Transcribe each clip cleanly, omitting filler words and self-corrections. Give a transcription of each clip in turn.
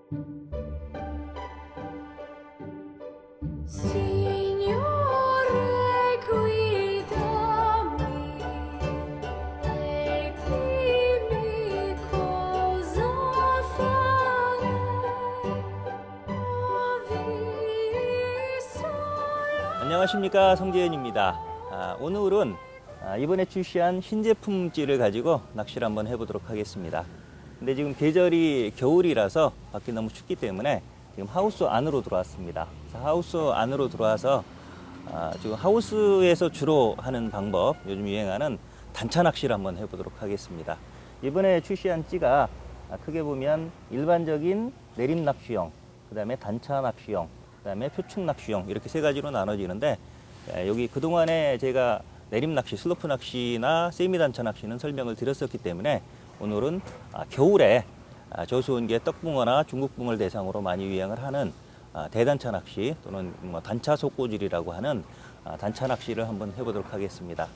Signore, guidami nei primi cosa fare. Ho visto 안녕하십니까, 성재현입니다. 오늘은 이번에 출시한 신제품찌를 가지고 낚시를 한번 해보도록 하겠습니다. 근데 지금 계절이 겨울이라서 밖이 너무 춥기 때문에 지금 하우스 안으로 들어왔습니다. 하우스 안으로 들어와서 지금 하우스에서 주로 하는 방법, 요즘 유행하는 단차 낚시를 한번 해보도록 하겠습니다. 이번에 출시한 찌가 크게 보면 일반적인 내림 낚시용, 그 다음에 단차 낚시용, 그 다음에 표충 낚시용, 이렇게 세 가지로 나눠지는데, 여기 그동안에 제가 내림 낚시, 슬로프 낚시나 세미 단차 낚시는 설명을 드렸었기 때문에 오늘은 겨울에 저수온계 떡붕어나 중국붕어를 대상으로 많이 유행을 하는 대단차 낚시 또는 단차 속고질이라고 하는 단차 낚시를 한번 해보도록 하겠습니다.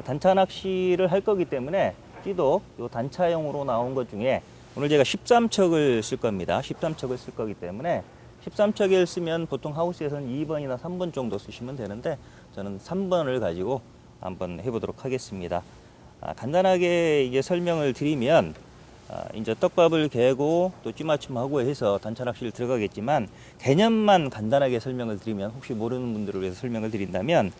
단차 낚시를 할 거기 때문에 찌도 이 단차용으로 나온 것 중에 오늘 제가 13척을 쓸 겁니다. 13척을 쓸 거기 때문에 13척을 쓰면 보통 하우스에서는 2번이나 3번 정도 쓰시면 되는데 저는 3번을 가지고 한번 해보도록 하겠습니다. 간단하게 이제 설명을 드리면 이제 떡밥을 개고 또 찌맞춤하고 해서 단차 낚시를 들어가겠지만 개념만 간단하게 설명을 드리면, 혹시 모르는 분들을 위해서 설명을 드린다면,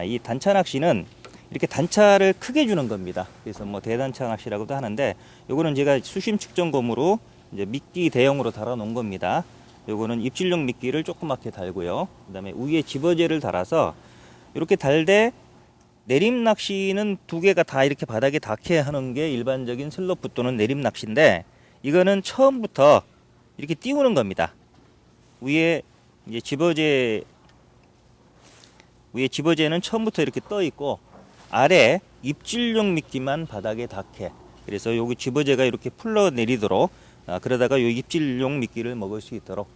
이 단차 낚시는 이렇게 단차를 크게 주는 겁니다. 그래서 뭐 대단차 낚시라고도 하는데, 요거는 제가 수심 측정검으로 이제 미끼 대용으로 달아 놓은 겁니다. 요거는 입질용 미끼를 조그맣게 달고요. 그 다음에 위에 집어제를 달아서 이렇게 달되, 내림 낚시는 두 개가 다 이렇게 바닥에 닿게 하는 게 일반적인 슬로프 또는 내림 낚시인데, 이거는 처음부터 이렇게 띄우는 겁니다. 위에 이제 집어제는 처음부터 이렇게 떠 있고, 아래 입질용 미끼만 바닥에 닿게. 그래서 여기 집어제가 이렇게 풀러 내리도록, 그러다가 요 입질용 미끼를 먹을 수 있도록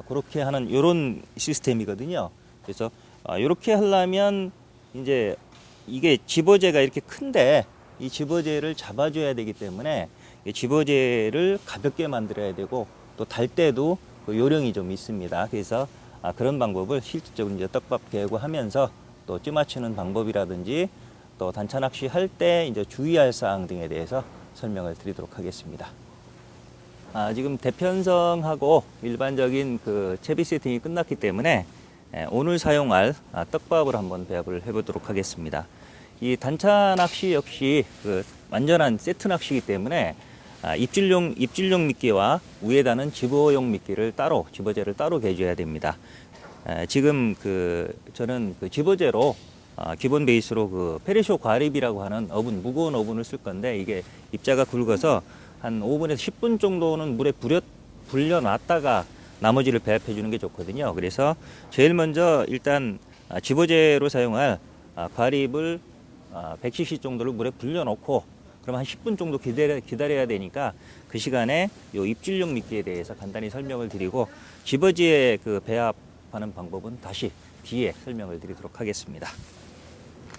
그렇게 하는 요런 시스템이거든요. 그래서 이렇게 하려면 이제 이게 집어제가 이렇게 큰데 이 집어제를 잡아줘야 되기 때문에 이 집어제를 가볍게 만들어야 되고, 또 달 때도 그 요령이 좀 있습니다. 그래서 그런 방법을 실질적으로 이제 떡밥 개고 하면서 또 찌맞추는 방법이라든지 또 단차 낚시 할 때 이제 주의할 사항 등에 대해서 설명을 드리도록 하겠습니다. 지금 대편성하고 일반적인 그 채비 세팅이 끝났기 때문에 오늘 사용할 떡밥을 한번 배합을 해보도록 하겠습니다. 이 단차 낚시 역시 그 완전한 세트 낚시이기 때문에 입질용 미끼와 위에 다는 집어용 미끼를 따로, 집어제를 따로 개줘야 됩니다. 지금 저는 그 집어제로 기본 베이스로 그 페리쇼 과립이라고 하는 어분, 무거운 어분을 쓸 건데, 이게 입자가 굵어서 한 5분에서 10분 정도는 물에 불려놨다가 나머지를 배합해 주는 게 좋거든요. 그래서 제일 먼저 일단 집어제로 사용할 과립을 100cc 정도를 물에 불려놓고, 그럼 한 10분 정도 기다려야 되니까 그 시간에 요 입질용 미끼에 대해서 간단히 설명을 드리고, 집어제에 그 배합하는 방법은 다시 뒤에 설명을 드리도록 하겠습니다.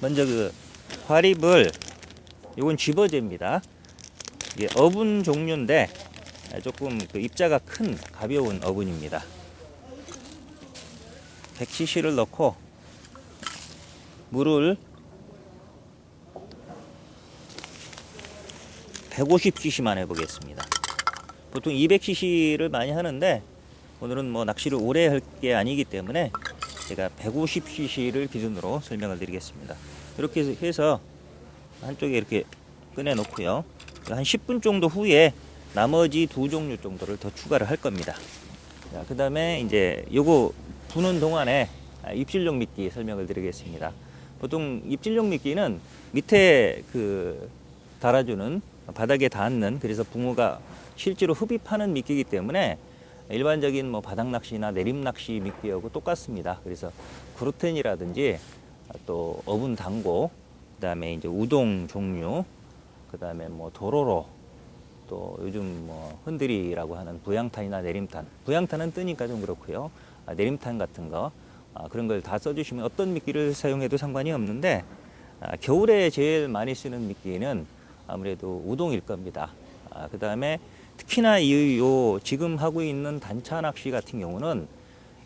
먼저 그 과립을, 요건 집어제입니다. 이게 어분 종류인데 조금 그 입자가 큰 가벼운 어분입니다. 100cc를 넣고 물을 150cc만 해보겠습니다. 보통 200cc를 많이 하는데 오늘은 뭐 낚시를 오래 할 게 아니기 때문에 제가 150cc를 기준으로 설명을 드리겠습니다. 이렇게 해서 한쪽에 이렇게 꺼내 놓고요. 한 10분 정도 후에 나머지 두 종류 정도를 더 추가를 할 겁니다. 그 다음에 이제 요거 부는 동안에 입질용 미끼 설명을 드리겠습니다. 보통 입질용 미끼는 밑에 달아주는, 바닥에 닿는, 그래서 붕어가 실제로 흡입하는 미끼이기 때문에 일반적인 뭐 바닥 낚시나 내림 낚시 미끼하고 똑같습니다. 그래서 그루텐이라든지 또 어분 당고, 그 다음에 이제 우동 종류, 그 다음에 뭐 도로로, 또 요즘 뭐 흔들이라고 하는 부양탄이나 내림탄, 부양탄은 뜨니까 좀 그렇고요. 내림탄 같은 거, 그런 걸 다 써주시면 어떤 미끼를 사용해도 상관이 없는데, 겨울에 제일 많이 쓰는 미끼는 아무래도 우동일 겁니다. 그 다음에 특히나 요 지금 하고 있는 단차 낚시 같은 경우는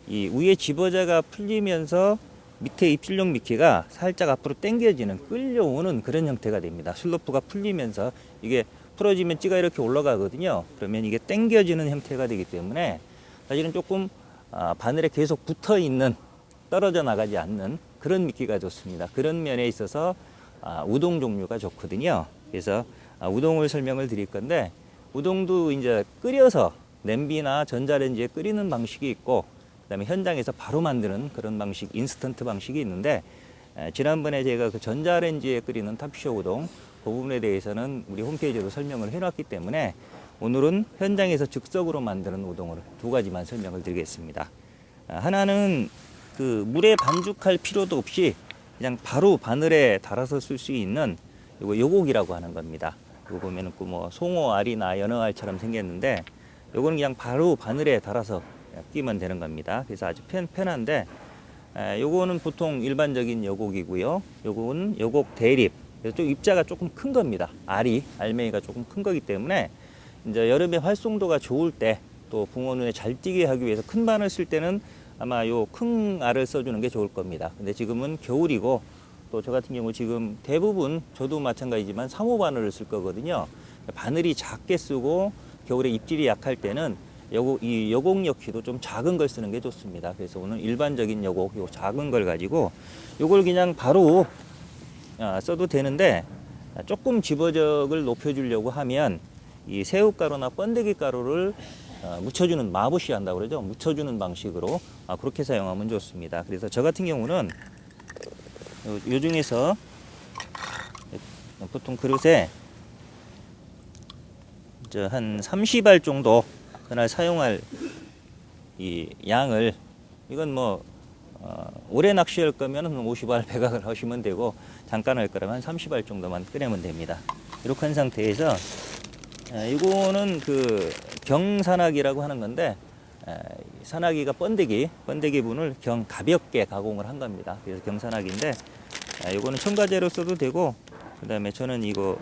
이 위에 집어자가 풀리면서 밑에 이 필력 미끼가 살짝 앞으로 당겨지는 끌려오는 그런 형태가 됩니다. 슬로프가 풀리면서 이게 풀어지면 찌가 이렇게 올라가거든요. 그러면 이게 당겨지는 형태가 되기 때문에 사실은 조금 바늘에 계속 붙어 있는, 떨어져 나가지 않는 그런 미끼가 좋습니다. 그런 면에 있어서 우동 종류가 좋거든요. 그래서 우동을 설명을 드릴 건데, 우동도 이제 끓여서 냄비나 전자레인지에 끓이는 방식이 있고, 그다음에 현장에서 바로 만드는 그런 방식, 인스턴트 방식이 있는데, 지난번에 제가 그 전자레인지에 끓이는 탑쇼 우동 그 부분에 대해서는 우리 홈페이지로 설명을 해놨기 때문에 오늘은 현장에서 즉석으로 만드는 우동을 두 가지만 설명을 드리겠습니다. 하나는 그 물에 반죽할 필요도 없이 그냥 바로 바늘에 달아서 쓸 수 있는 요거 요곡이라고 하는 겁니다. 이거 보면은 그 뭐 송어 알이나 연어 알처럼 생겼는데, 요거는 그냥 바로 바늘에 달아서 끼면 되는 겁니다. 그래서 아주 편한데, 요거는 보통 일반적인 요곡이고요. 요거는 요곡 대립. 그래서 좀 입자가 조금 큰 겁니다. 알맹이가 조금 큰 거기 때문에 이제 여름에 활성도가 좋을 때, 또 붕어 눈에 잘 띄게 하기 위해서 큰 바늘 쓸 때는 아마 요 큰 알을 써주는 게 좋을 겁니다. 근데 지금은 겨울이고, 또 저 같은 경우 지금 대부분 저도 마찬가지지만 3호 바늘을 쓸 거거든요. 바늘이 작게 쓰고 겨울에 입질이 약할 때는 이 여곡 엮기도 좀 작은 걸 쓰는 게 좋습니다. 그래서 오늘 일반적인 여곡, 요 작은 걸 가지고 요걸 그냥 바로 써도 되는데, 조금 집어적을 높여주려고 하면 이 새우가루나 번데기 가루를 묻혀주는, 마부시 한다고 그러죠. 묻혀주는 방식으로 그렇게 사용하면 좋습니다. 그래서 저 같은 경우는 요 중에서 보통 그릇에 한 30알 정도 그날 사용할 이 양을, 이건 뭐 오래 낚시할 거면 50알 배각을 하시면 되고, 잠깐 할 거라면 30알 정도만 끓이면 됩니다. 이렇게 한 상태에서 이거는 그 경산화기라고 하는 건데, 산화기가 번데기 분을 가볍게 가공을 한 겁니다. 그래서 경산화기인데, 이거는 첨가제로 써도 되고, 그 다음에 저는 이거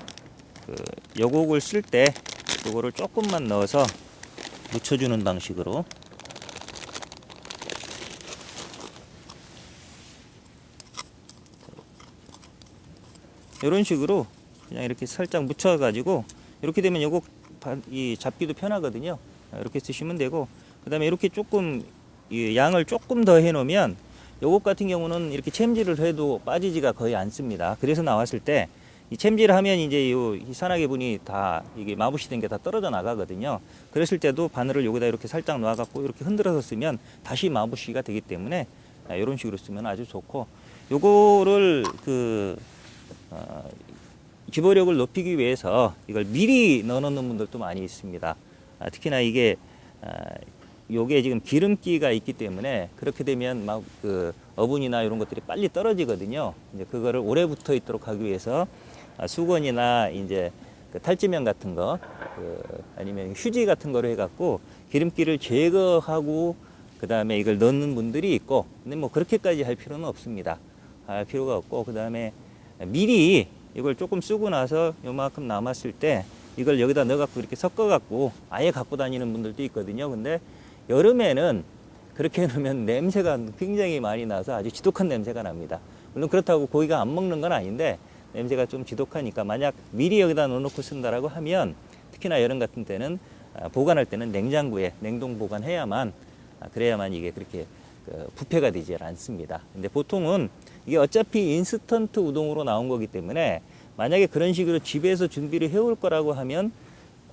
그 여곡을 쓸 때 이거를 조금만 넣어서 묻혀주는 방식으로, 이런 식으로 그냥 이렇게 살짝 묻혀가지고, 이렇게 되면 요거 이 잡기도 편하거든요. 이렇게 쓰시면 되고, 그 다음에 이렇게 조금 이 양을 조금 더 해놓으면 요것 같은 경우는 이렇게 챔질을 해도 빠지지가 거의 않습니다. 그래서 나왔을 때 이 챔질을 하면 이제 이 산화기 분이 다 이게 마부시 된 게 다 떨어져 나가거든요. 그랬을 때도 바늘을 여기다 이렇게 살짝 놔갖고 이렇게 흔들어서 쓰면 다시 마부시가 되기 때문에 이런 식으로 쓰면 아주 좋고, 요거를 기보력을 높이기 위해서 이걸 미리 넣어놓는 분들도 많이 있습니다. 특히나 이게 요게 지금 기름기가 있기 때문에 그렇게 되면 막 그 어분이나 이런 것들이 빨리 떨어지거든요. 이제 그거를 오래 붙어 있도록 하기 위해서 수건이나 이제 그 탈지면 같은 거, 아니면 휴지 같은 거로 해갖고 기름기를 제거하고 그 다음에 이걸 넣는 분들이 있고, 근데 뭐 그렇게까지 할 필요는 없습니다. 할 필요가 없고, 그 다음에 미리 이걸 조금 쓰고 나서 요만큼 남았을 때 이걸 여기다 넣어갖고 이렇게 섞어갖고 아예 갖고 다니는 분들도 있거든요. 근데 여름에는 그렇게 해놓으면 냄새가 굉장히 많이 나서 아주 지독한 냄새가 납니다. 물론 그렇다고 고기가 안 먹는 건 아닌데 냄새가 좀 지독하니까, 만약 미리 여기다 넣어놓고 쓴다라고 하면, 특히나 여름 같은 때는 보관할 때는 냉장고에 냉동 보관해야만, 그래야만 이게 그렇게 부패가 되지 않습니다. 근데 보통은 이게 어차피 인스턴트 우동으로 나온 거기 때문에, 만약에 그런 식으로 집에서 준비를 해올 거라고 하면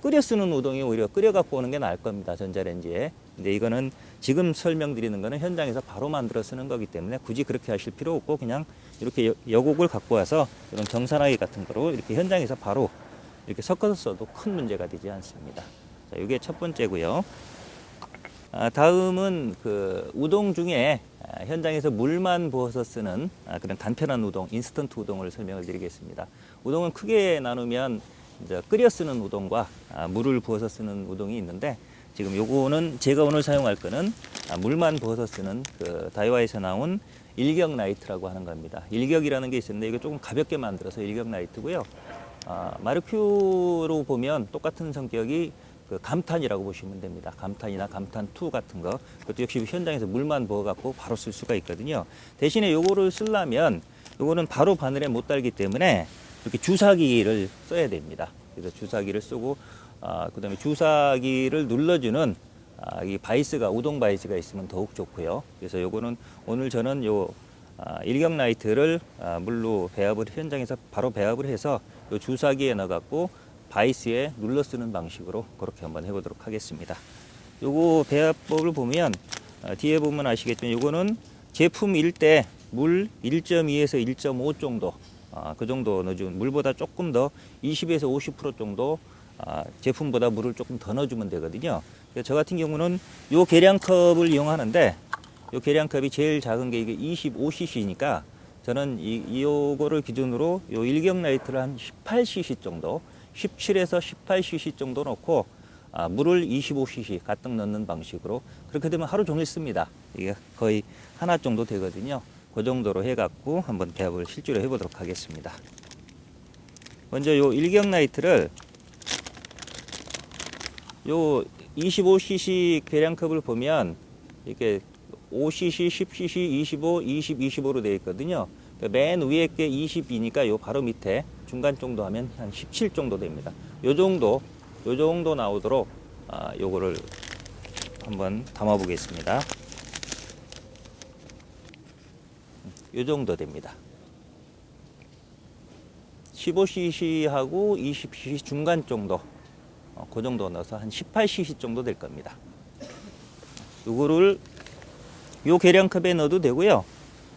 끓여 쓰는 우동이 오히려 끓여 갖고 오는 게 나을 겁니다. 전자레인지에. 근데 이거는 지금 설명드리는 거는 현장에서 바로 만들어 쓰는 거기 때문에 굳이 그렇게 하실 필요 없고, 그냥 이렇게 여곡을 갖고 와서 이런 경산화기 같은 거로 이렇게 현장에서 바로 이렇게 섞어서 써도 큰 문제가 되지 않습니다. 자, 이게 첫 번째고요. 다음은 그 우동 중에 현장에서 물만 부어서 쓰는 그런 간편한 우동, 인스턴트 우동을 설명을 드리겠습니다. 우동은 크게 나누면 이제 끓여 쓰는 우동과 물을 부어서 쓰는 우동이 있는데, 지금 요거는 제가 오늘 사용할 거는 물만 부어서 쓰는 그 다이와에서 나온 일격 라이트라고 하는 겁니다. 일격이라는 게 있었는데 이거 조금 가볍게 만들어서 일격 라이트고요. 마르큐로 보면 똑같은 성격이 그 감탄이라고 보시면 됩니다. 감탄이나 감탄2 같은 거. 그것도 역시 현장에서 물만 부어갖고 바로 쓸 수가 있거든요. 대신에 요거를 쓰려면 요거는 바로 바늘에 못 달기 때문에 이렇게 주사기를 써야 됩니다. 그래서 주사기를 쓰고 그다음에 주사기를 눌러주는 이 바이스가 우동 바이스가 있으면 더욱 좋고요. 그래서 요거는 오늘 저는 요 일경 라이트를 물로 배합을 현장에서 바로 배합을 해서 요 주사기에 넣어갖고 바이스에 눌러 쓰는 방식으로 그렇게 한번 해보도록 하겠습니다. 요거 배합법을 보면 뒤에 보면 아시겠지만 요거는 제품일 때 물 1.2에서 1.5 정도 그 정도 넣어주면 물보다 조금 더 20에서 50% 정도 제품보다 물을 조금 더 넣어주면 되거든요. 그래서 저 같은 경우는 요 계량컵을 이용하는데 요 계량컵이 제일 작은 게 이게 25cc니까 저는 요거를 기준으로 요 일경 라이트를 한 18cc 정도 17에서 18cc 정도 넣고 물을 25cc 가득 넣는 방식으로 그렇게 되면 하루 종일 씁니다. 이게 거의 하나 정도 되거든요. 그 정도로 해갖고 한번 배합을 실제로 해보도록 하겠습니다. 먼저 요 일경 라이트를 요 25cc 계량컵을 보면 이렇게 5cc, 10cc, 25, 20, 25로 되어 있거든요. 맨 위에 게 22니까 요 바로 밑에 중간 정도 하면 한 17 정도 됩니다. 요 정도 나오도록 요거를 한번 담아 보겠습니다. 요 정도 됩니다. 15cc하고 20cc 중간 정도 그 정도 넣어서 한 18cc 정도 될 겁니다. 요거를 요 계량컵에 넣어도 되고요.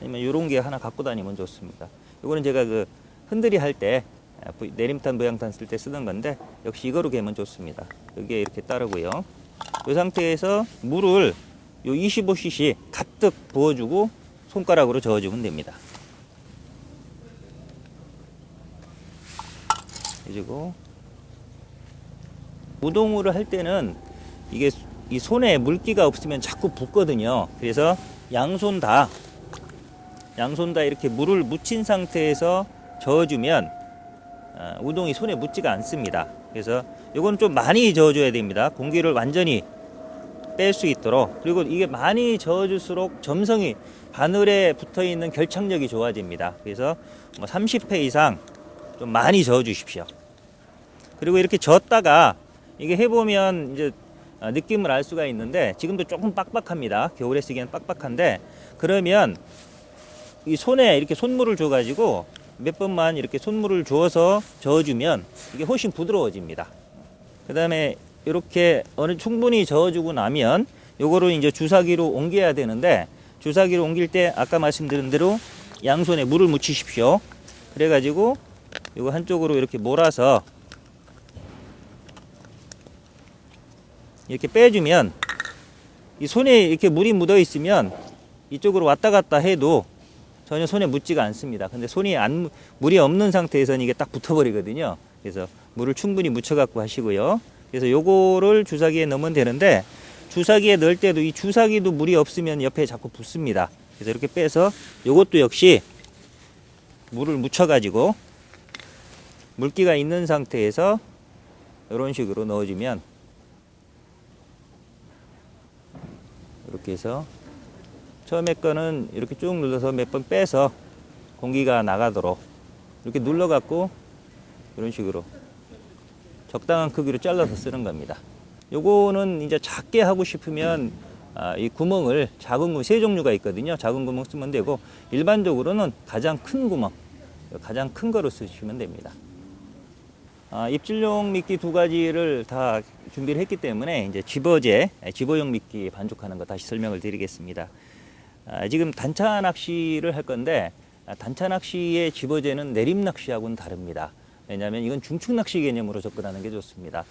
아니면 요런 게 하나 갖고 다니면 좋습니다. 요거는 제가 그 흔들이 할 때 내림탄 모양탄 쓸 때 쓰는 건데 역시 이거로 개면 좋습니다. 여기에 이렇게 따르고요. 이 상태에서 물을 요 25cc 가득 부어주고 손가락으로 저어주면 됩니다. 그리고 우동물을 할 때는 이게 이 손에 물기가 없으면 자꾸 붓거든요. 그래서 양손 다 이렇게 물을 묻힌 상태에서 저어주면 우동이 손에 묻지가 않습니다. 그래서 이건 좀 많이 저어줘야 됩니다. 공기를 완전히 뺄 수 있도록. 그리고 이게 많이 저어줄수록 점성이 바늘에 붙어있는 결착력이 좋아집니다. 그래서 30회 이상 좀 많이 저어주십시오. 그리고 이렇게 저었다가 이게 해보면 이제 느낌을 알 수가 있는데 지금도 조금 빡빡합니다. 겨울에 쓰기엔 빡빡한데 그러면 이 손에 이렇게 손물을 줘가지고 몇 번만 이렇게 손물을 주어서 저어주면 이게 훨씬 부드러워집니다. 그 다음에 이렇게 충분히 저어주고 나면 요거를 이제 주사기로 옮겨야 되는데 주사기로 옮길 때 아까 말씀드린 대로 양손에 물을 묻히십시오. 그래가지고 요거 한쪽으로 이렇게 몰아서 이렇게 빼주면 이 손에 이렇게 물이 묻어 있으면 이쪽으로 왔다 갔다 해도 전혀 손에 묻지가 않습니다. 근데 물이 없는 상태에서는 이게 딱 붙어버리거든요. 그래서 물을 충분히 묻혀 갖고 하시고요. 그래서 요거를 주사기에 넣으면 되는데 주사기에 넣을 때도 이 주사기도 물이 없으면 옆에 자꾸 붙습니다. 그래서 이렇게 빼서 요것도 역시 물을 묻혀 가지고 물기가 있는 상태에서 이런 식으로 넣어주면 이렇게 해서 처음에 거는 이렇게 쭉 눌러서 몇 번 빼서 공기가 나가도록 이렇게 눌러 갖고 이런 식으로 적당한 크기로 잘라서 쓰는 겁니다. 요거는 이제 작게 하고 싶으면 이 구멍을 작은 구멍 세 종류가 있거든요. 작은 구멍 쓰면 되고 일반적으로는 가장 큰 구멍, 가장 큰 거로 쓰시면 됩니다. 입질용 미끼 두 가지를 다 준비를 했기 때문에 이제 집어용 미끼 반죽하는 거 다시 설명을 드리겠습니다. 지금 단차 낚시를 할 건데 단차 낚시의 집어제는 내림 낚시하고는 다릅니다. 왜냐하면 이건 중층 낚시 개념으로 접근하는 게 좋습니다.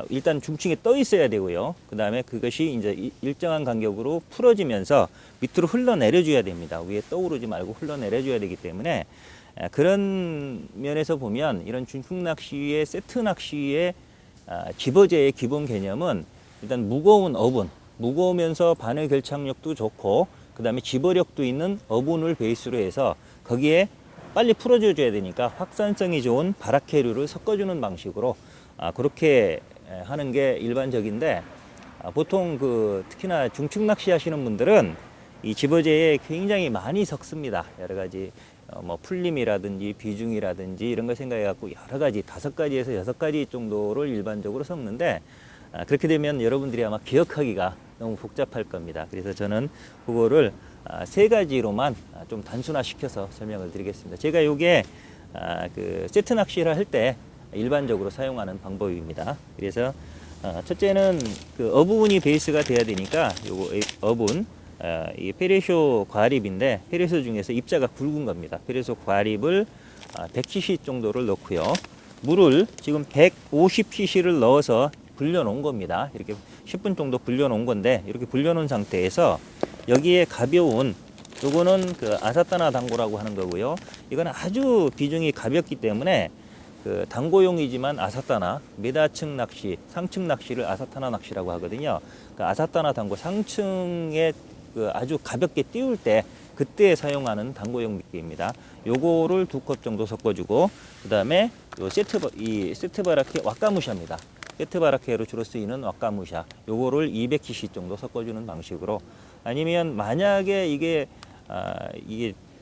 일단 중층에 떠 있어야 되고요. 그 다음에 그것이 이제 일정한 간격으로 풀어지면서 밑으로 흘러내려 줘야 됩니다. 위에 떠오르지 말고 흘러내려 줘야 되기 때문에 그런 면에서 보면 이런 중층 낚시의 세트 낚시의 집어제의 기본 개념은 일단 무거운 어분, 무거우면서 바늘 결착력도 좋고 그 다음에 집어력도 있는 어분을 베이스로 해서 거기에 빨리 풀어줘야 되니까 확산성이 좋은 바라케류를 섞어주는 방식으로 그렇게 하는 게 일반적인데 보통 특히나 중층 낚시 하시는 분들은 이 집어제에 굉장히 많이 섞습니다. 여러 가지 뭐 풀림이라든지 비중이라든지 이런 걸 생각해 갖고 여러 가지 5가지에서 6가지 정도를 일반적으로 섞는데 그렇게 되면 여러분들이 아마 기억하기가 너무 복잡할 겁니다. 그래서 저는 그거를 3가지로만 좀 단순화시켜서 설명을 드리겠습니다. 제가 요게 세트 낚시를 할 때 일반적으로 사용하는 방법입니다. 그래서 첫째는 어분이 베이스가 돼야 되니까 요거 어분 이 페레쇼 과립인데 페레쇼 중에서 입자가 굵은 겁니다. 페레쇼 과립을 100cc 정도를 넣고요. 물을 지금 150cc를 넣어서 불려 놓은 겁니다. 이렇게 10분 정도 불려 놓은 건데 이렇게 불려 놓은 상태에서 여기에 가벼운 요거는 아사타나 당고라고 하는 거고요. 이건 아주 비중이 가볍기 때문에 당고용이지만 아사타나 메다층 낚시, 상층 낚시를 아사타나 낚시라고 하거든요. 아사타나 당고 상층에 아주 가볍게 띄울 때 그때 사용하는 당고용 미끼입니다. 요거를 2컵 정도 섞어주고 그다음에 요 세트바라케 왁가무샤입니다. 세트바라케로 주로 쓰이는 왁가무샤 요거를 200cc 정도 섞어주는 방식으로 아니면 만약에 이게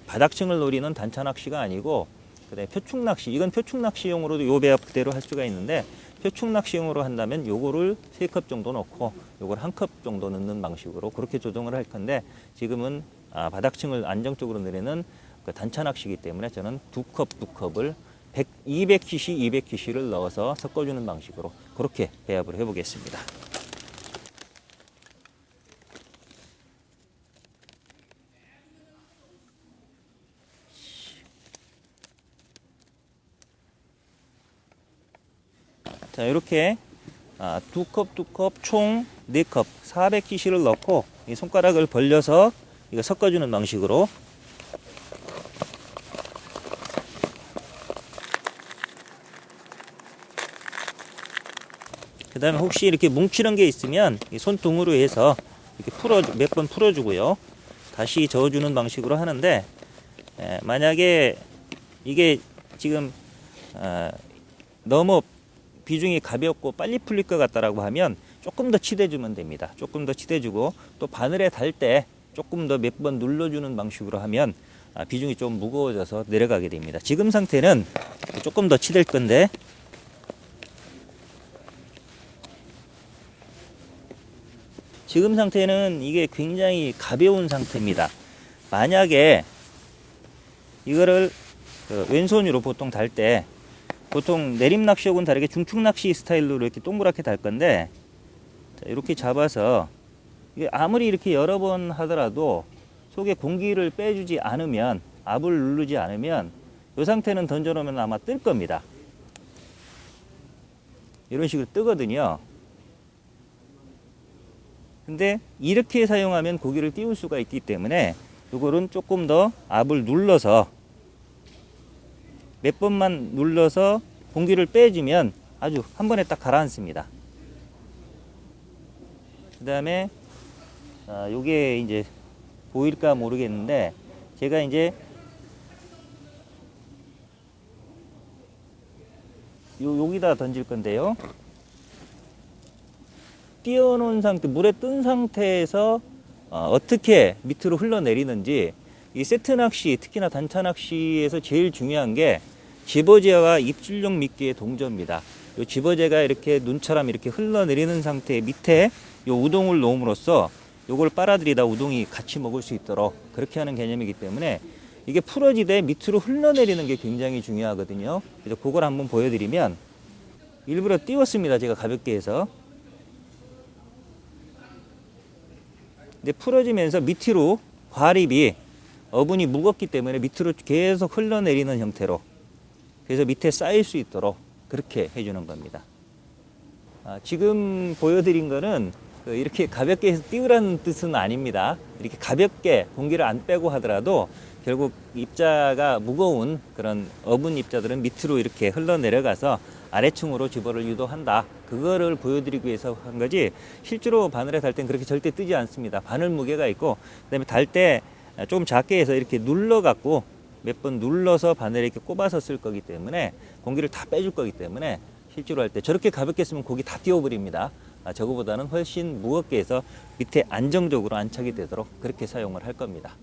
바닥층을 노리는 단차 낚시가 아니고 그다음에 표충 낚시 이건 표충 낚시용으로도 요 배합 그대로 할 수가 있는데 표충 낚시용으로 한다면 요거를 3컵 정도 넣고 요걸 1컵 정도 넣는 방식으로 그렇게 조정을 할 건데 지금은 바닥층을 안정적으로 내리는 단차 낚시이기 때문에 저는 2컵을 200cc 를 넣어서 섞어주는 방식으로 그렇게 배합을 해보겠습니다. 자, 이렇게 2컵 총 4컵 400cc를 넣고 이 손가락을 벌려서 이거 섞어주는 방식으로 그 다음에 혹시 이렇게 뭉치는 게 있으면 이 손등으로 해서 이렇게 몇 번 풀어주고요. 다시 저어주는 방식으로 하는데 만약에 이게 지금 너무 비중이 가볍고 빨리 풀릴 것 같다라고 하면 조금 더 치대주면 됩니다. 조금 더 치대주고 또 바늘에 달 때 조금 더 몇 번 눌러주는 방식으로 하면 비중이 좀 무거워져서 내려가게 됩니다. 지금 상태는 조금 더 치댈 건데 지금 상태는 이게 굉장히 가벼운 상태입니다. 만약에 이거를 왼손으로 보통 달 때 보통 내림 낚시하고는 다르게 중축 낚시 스타일로 이렇게 동그랗게 달 건데 자, 이렇게 잡아서 이게 아무리 이렇게 여러 번 하더라도 속에 공기를 빼주지 않으면 압을 누르지 않으면 이 상태는 던져놓으면 아마 뜰 겁니다. 이런 식으로 뜨거든요. 근데 이렇게 사용하면 고기를 띄울 수가 있기 때문에 이거는 조금 더 압을 눌러서 몇 번만 눌러서 공기를 빼주면 아주 한 번에 딱 가라앉습니다. 그 다음에 요게 이제 보일까 모르겠는데 제가 이제 여기다 던질 건데요. 띄워놓은 상태, 물에 뜬 상태에서 어떻게 밑으로 흘러내리는지 이 세트 낚시, 특히나 단차 낚시에서 제일 중요한 게 집어제와 입질용 미끼의 동조입니다. 이 집어제가 이렇게 눈처럼 이렇게 흘러내리는 상태 밑에 이 우동을 놓음으로써 요걸 빨아들이다 우동이 같이 먹을 수 있도록 그렇게 하는 개념이기 때문에 이게 풀어지되 밑으로 흘러내리는 게 굉장히 중요하거든요. 그래서 그걸 한번 보여드리면 일부러 띄웠습니다. 제가 가볍게 해서. 근데 풀어지면서 밑으로 과립이 어분이 무겁기 때문에 밑으로 계속 흘러내리는 형태로 그래서 밑에 쌓일 수 있도록 그렇게 해주는 겁니다. 지금 보여드린 거는 이렇게 가볍게 해서 띄우라는 뜻은 아닙니다. 이렇게 가볍게 공기를 안 빼고 하더라도 결국 입자가 무거운 그런 어분 입자들은 밑으로 이렇게 흘러내려가서 아래층으로 집어를 유도한다. 그거를 보여드리기 위해서 한 거지 실제로 바늘에 달 땐 그렇게 절대 뜨지 않습니다. 바늘 무게가 있고 그다음에 달 때 좀 작게 해서 이렇게 눌러갖고 몇 번 눌러서 바늘에 이렇게 꼽아서 쓸 거기 때문에 공기를 다 빼줄 거기 때문에 실제로 할 때 저렇게 가볍게 쓰면 고기 다 띄워버립니다. 저거보다는 훨씬 무겁게 해서 밑에 안정적으로 안착이 되도록 그렇게 사용을 할 겁니다.